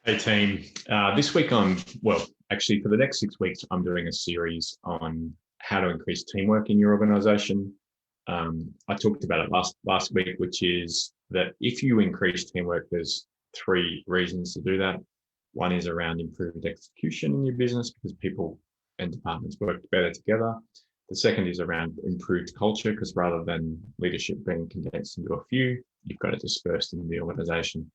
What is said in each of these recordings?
Hey team, this week actually for the next 6 weeks, I'm doing a series on how to increase teamwork in your organization. I talked about it last week, which is that if you increase teamwork, there's three reasons to do that. One is around improved execution in your business because people and departments work better together. The second is around improved culture because rather than leadership being condensed into a few, you've got it dispersed in the organization.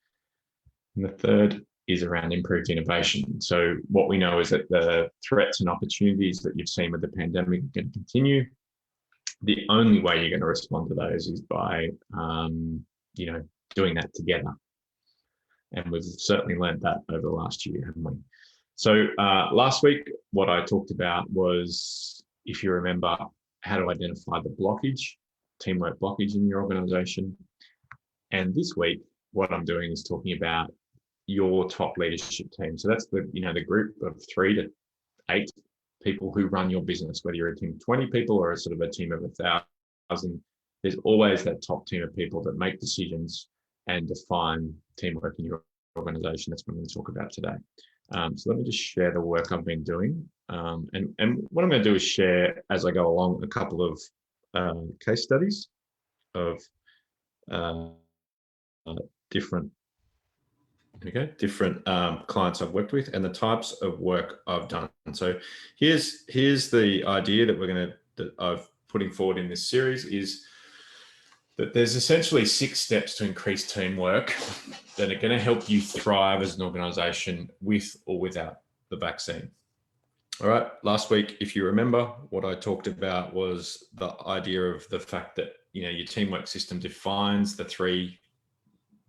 And the third is around improved innovation. So what we know is that the threats and opportunities that you've seen with the pandemic are going to continue. The only way you're going to respond to those is by, doing that together. And we've certainly learned that over the last year, haven't we? So last week, what I talked about was, if you remember, how to identify the blockage, teamwork blockage in your organization. And this week, what I'm doing is talking about your top leadership team. So that's the group of 3 to 8 people who run your business, whether you're a team of 20 people or a sort of a team of 1,000. There's always that top team of people that make decisions and define teamwork in your organization. That's what I'm going to talk about today. So let me just share the work I've been doing. And what I'm going to do is share as I go along a couple of case studies of different clients I've worked with and the types of work I've done. So here's the idea that I've putting forward in this series is that there's essentially 6 steps to increase teamwork that are going to help you thrive as an organization with or without the vaccine. All right, last week, if you remember, what I talked about was the idea of the fact that your teamwork system defines the 3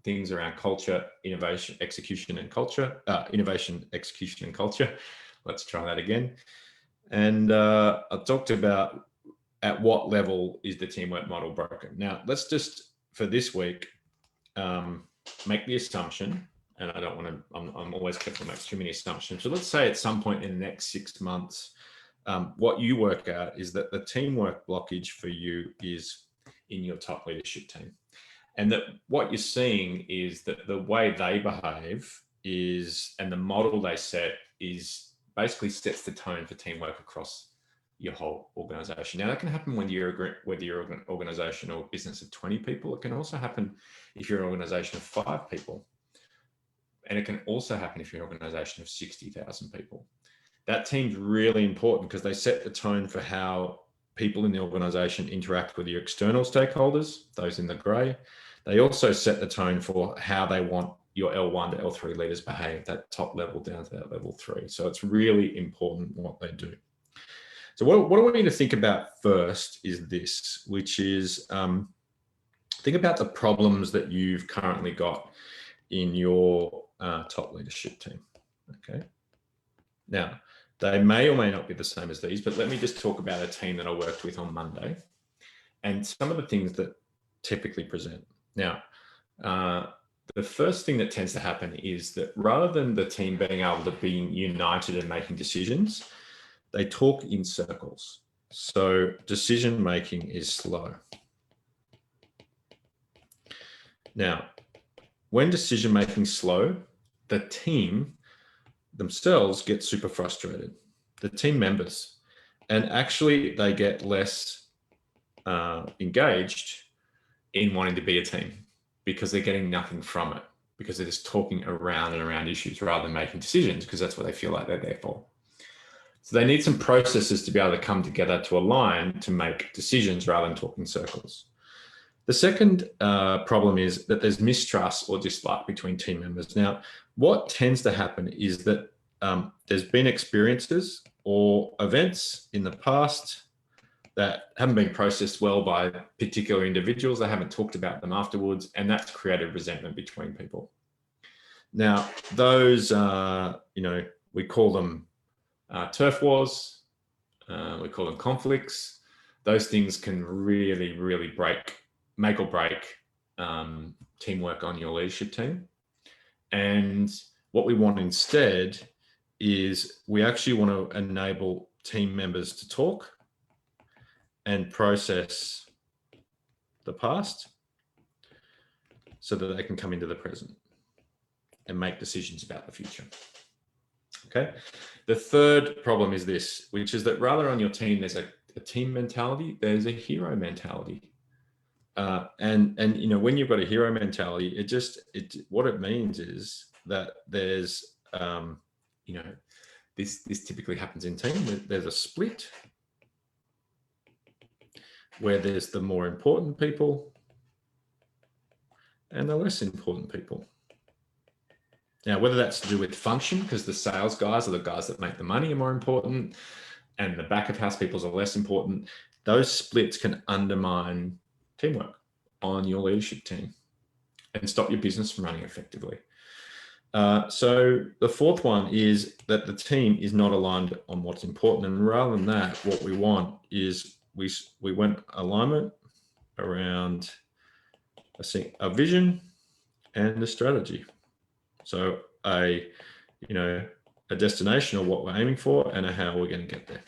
things around culture, innovation, execution, and culture. Innovation, execution, and culture. Let's try that again. And I talked about at what level is the teamwork model broken. Now, let's just, for this week, make the assumption, and I don't want to, I'm always careful to make too many assumptions. So let's say at some point in the next 6 months, what you work out is that the teamwork blockage for you is in your top leadership team. And that what you're seeing is that the way they behave is, and the model they set is basically sets the tone for teamwork across your whole organization. Now that can happen whether you're an organization or business of 20 people. It can also happen if you're an organization of 5 people. And it can also happen if you're an organization of 60,000 people. That team's really important because they set the tone for how people in the organization interact with your external stakeholders, those in the gray. They also set the tone for how they want your L1 to L3 leaders behave, that top level down to that level 3. So it's really important what they do. So what I want you to think about first is this, which is think about the problems that you've currently got in your top leadership team, okay? Now, they may or may not be the same as these, but let me just talk about a team that I worked with on Monday and some of the things that typically present. Now, the first thing that tends to happen is that rather than the team being able to be united and making decisions, they talk in circles. So decision-making is slow. Now, when decision-making is slow, the team themselves get super frustrated, the team members, and actually they get less engaged in wanting to be a team because they're getting nothing from it, because they're just talking around and around issues rather than making decisions, because that's what they feel like they're there for. So they need some processes to be able to come together to align to make decisions rather than talking circles. The second problem is that there's mistrust or dislike between team members. Now, what tends to happen is that there's been experiences or events in the past that haven't been processed well by particular individuals. They haven't talked about them afterwards, and that's created resentment between people. Now, those, we call them turf wars, we call them conflicts. Those things can really, really make or break teamwork on your leadership team. And what we want instead is we actually want to enable team members to talk and process the past so that they can come into the present. and make decisions about the future. Okay. The third problem is this, which is that rather on your team, there's a team mentality, there's a hero mentality. And you know, when you've got a hero mentality, what it means is that there's you know, this typically happens in team. There's a split where there's the more important people and the less important people. Now, whether that's to do with function, because the sales guys are the guys that make the money are more important, and the back of house people are less important, those splits can undermine teamwork on your leadership team and stop your business from running effectively. So the fourth one is that the team is not aligned on what's important. And rather than that, what we want is we want alignment around a vision and a strategy. So a destination of what we're aiming for and how we're going to get there.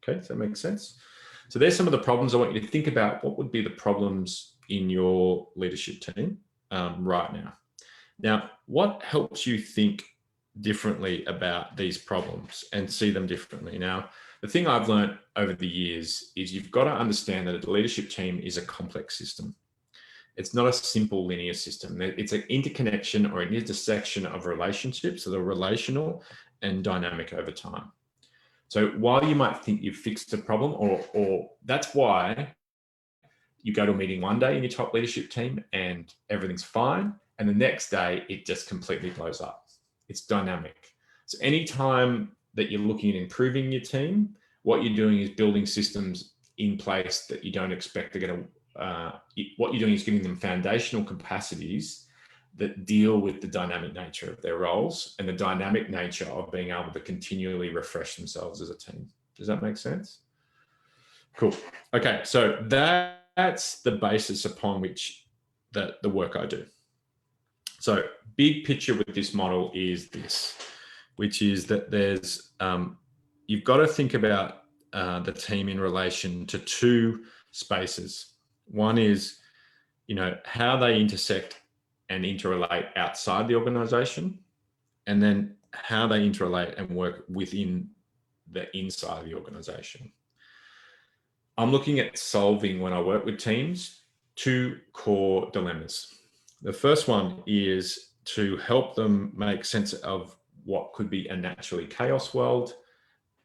Okay, does that make sense? So there's some of the problems I want you to think about. What would be the problems in your leadership team right now? Now, what helps you think differently about these problems and see them differently? Now, the thing I've learned over the years is you've got to understand that a leadership team is a complex system. It's not a simple linear system. It's an interconnection or an intersection of relationships that are relational and dynamic over time. So while you might think you've fixed a problem, or that's why you go to a meeting one day in your top leadership team and everything's fine, and the next day it just completely blows up. It's dynamic. So anytime that you're looking at improving your team, what you're doing is building systems in place that you don't expect are going to, what you're doing is giving them foundational capacities that deal with the dynamic nature of their roles and the dynamic nature of being able to continually refresh themselves as a team. Does that make sense? Cool. Okay, so that's the basis upon which the work I do. So big picture with this model is this, which is that there's, you've got to think about the team in relation to two spaces. One is, how they intersect and interrelate outside the organization, and then how they interrelate and work within the inside of the organization. I'm looking at solving, when I work with teams, two core dilemmas. The first one is to help them make sense of what could be a naturally chaos world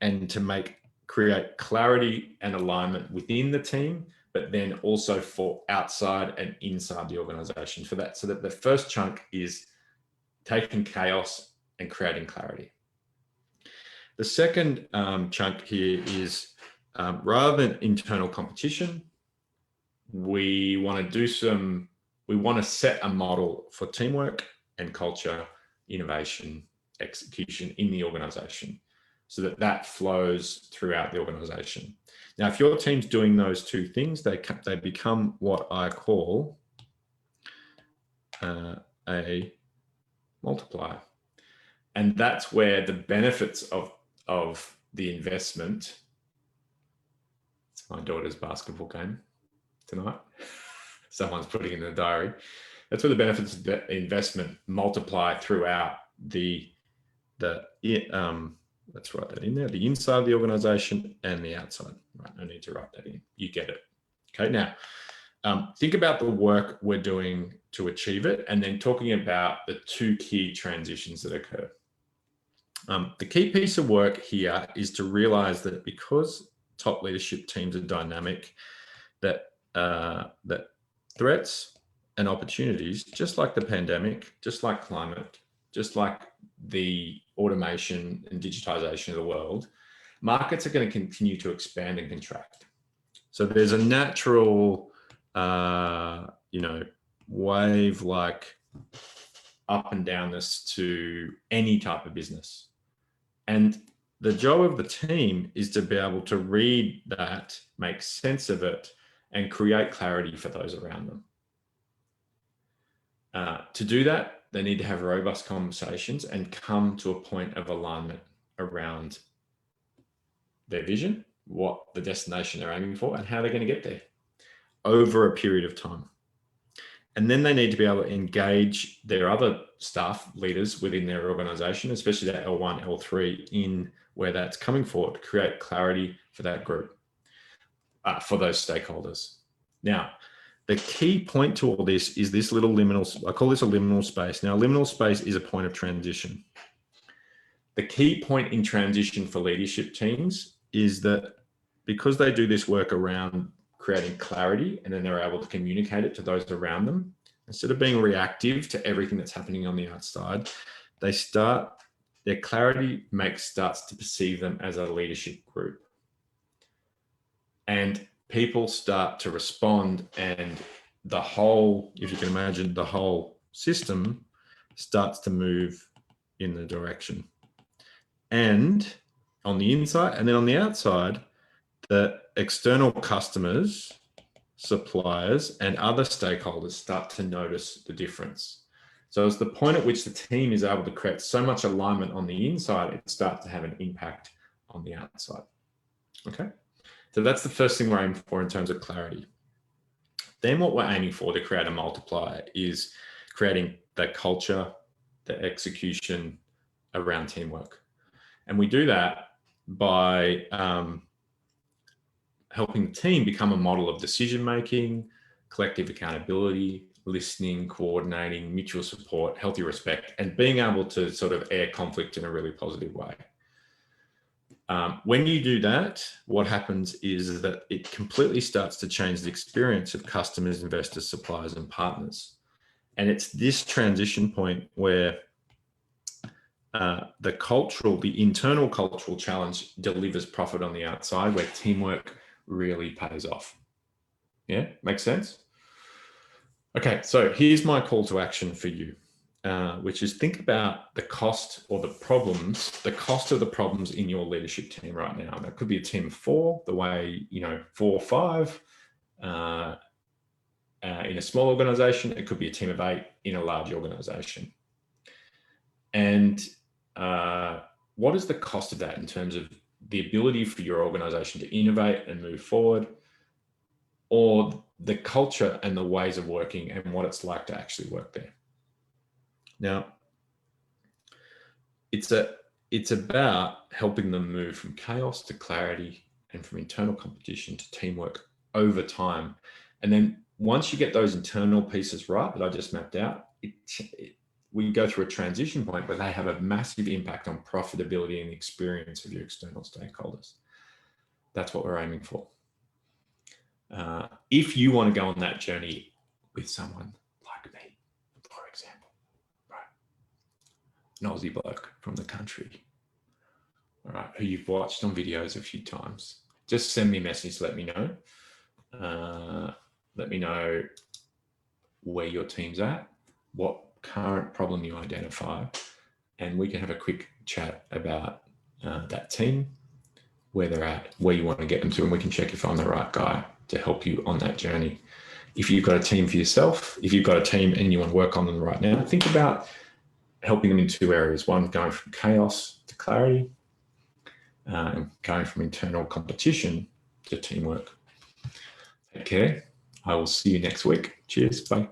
and to create clarity and alignment within the team, but then also for outside and inside the organization for that. So that the first chunk is taking chaos and creating clarity. The second chunk here is rather than internal competition, we want to set a model for teamwork and culture, innovation, execution in the organization, so that flows throughout the organization. Now, if your team's doing those two things, they become what I call a multiplier. And that's where the benefits of the investment, it's my daughter's basketball game tonight. Someone's putting it in the diary. That's where the benefits of the investment multiply throughout let's write that in there, the inside of the organization and the outside. Right, no need to write that in. You get it. Okay, now think about the work we're doing to achieve it, and then talking about the two key transitions that occur. The key piece of work here is to realize that because top leadership teams are dynamic, that threats and opportunities, just like the pandemic, just like climate, just like the automation and digitization of the world, markets are going to continue to expand and contract. So there's a natural, wave-like up and downness to any type of business. And the job of the team is to be able to read that, make sense of it, and create clarity for those around them. To do that, they need to have robust conversations and come to a point of alignment around their vision, what the destination they're aiming for, and how they're going to get there over a period of time. And then they need to be able to engage their other staff leaders within their organization, especially that L1, L3, in where that's coming forward, to create clarity for that group, for those stakeholders. Now, the key point to all this is this little liminal, I call this a liminal space. Now, liminal space is a point of transition. The key point in transition for leadership teams is that because they do this work around creating clarity and then they're able to communicate it to those around them, instead of being reactive to everything that's happening on the outside, their clarity starts to perceive them as a leadership group. And people start to respond, and the whole, if you can imagine, the whole system starts to move in the direction. And on the inside, and then on the outside, the external customers, suppliers, and other stakeholders start to notice the difference. So it's the point at which the team is able to create so much alignment on the inside, it starts to have an impact on the outside. Okay, so that's the first thing we're aiming for in terms of clarity. Then what we're aiming for to create a multiplier is creating the culture, the execution around teamwork. And we do that by helping the team become a model of decision-making, collective accountability, listening, coordinating, mutual support, healthy respect, and being able to sort of air conflict in a really positive way. When you do that, what happens is that it completely starts to change the experience of customers, investors, suppliers, and partners. And it's this transition point where the internal cultural challenge delivers profit on the outside, where teamwork really pays off. Yeah, makes sense? Okay, so here's my call to action for you, which is think about the cost or the cost of the problems in your leadership team right now. That could be a team of 4, the way, 4 or 5 in a small organization. It could be a team of 8 in a large organization. And what is the cost of that in terms of the ability for your organization to innovate and move forward, or the culture and the ways of working and what it's like to actually work there? Now, it's about helping them move from chaos to clarity and from internal competition to teamwork over time. And then once you get those internal pieces right that I just mapped out, we go through a transition point where they have a massive impact on profitability and the experience of your external stakeholders. That's what we're aiming for. If you want to go on that journey with someone like me, for example, right? An Aussie bloke from the country, all right, who you've watched on videos a few times, just send me a message, let me know. Let me know where your team's at, what current problem you identify, and we can have a quick chat about that team, where they're at, where you want to get them to, and we can check if I'm the right guy to help you on that journey. If you've got a team for yourself, if you've got a team and you want to work on them right now, think about helping them in 2 areas. One, going from chaos to clarity, and going from internal competition to teamwork. Take care. I will see you next week. Cheers. Bye.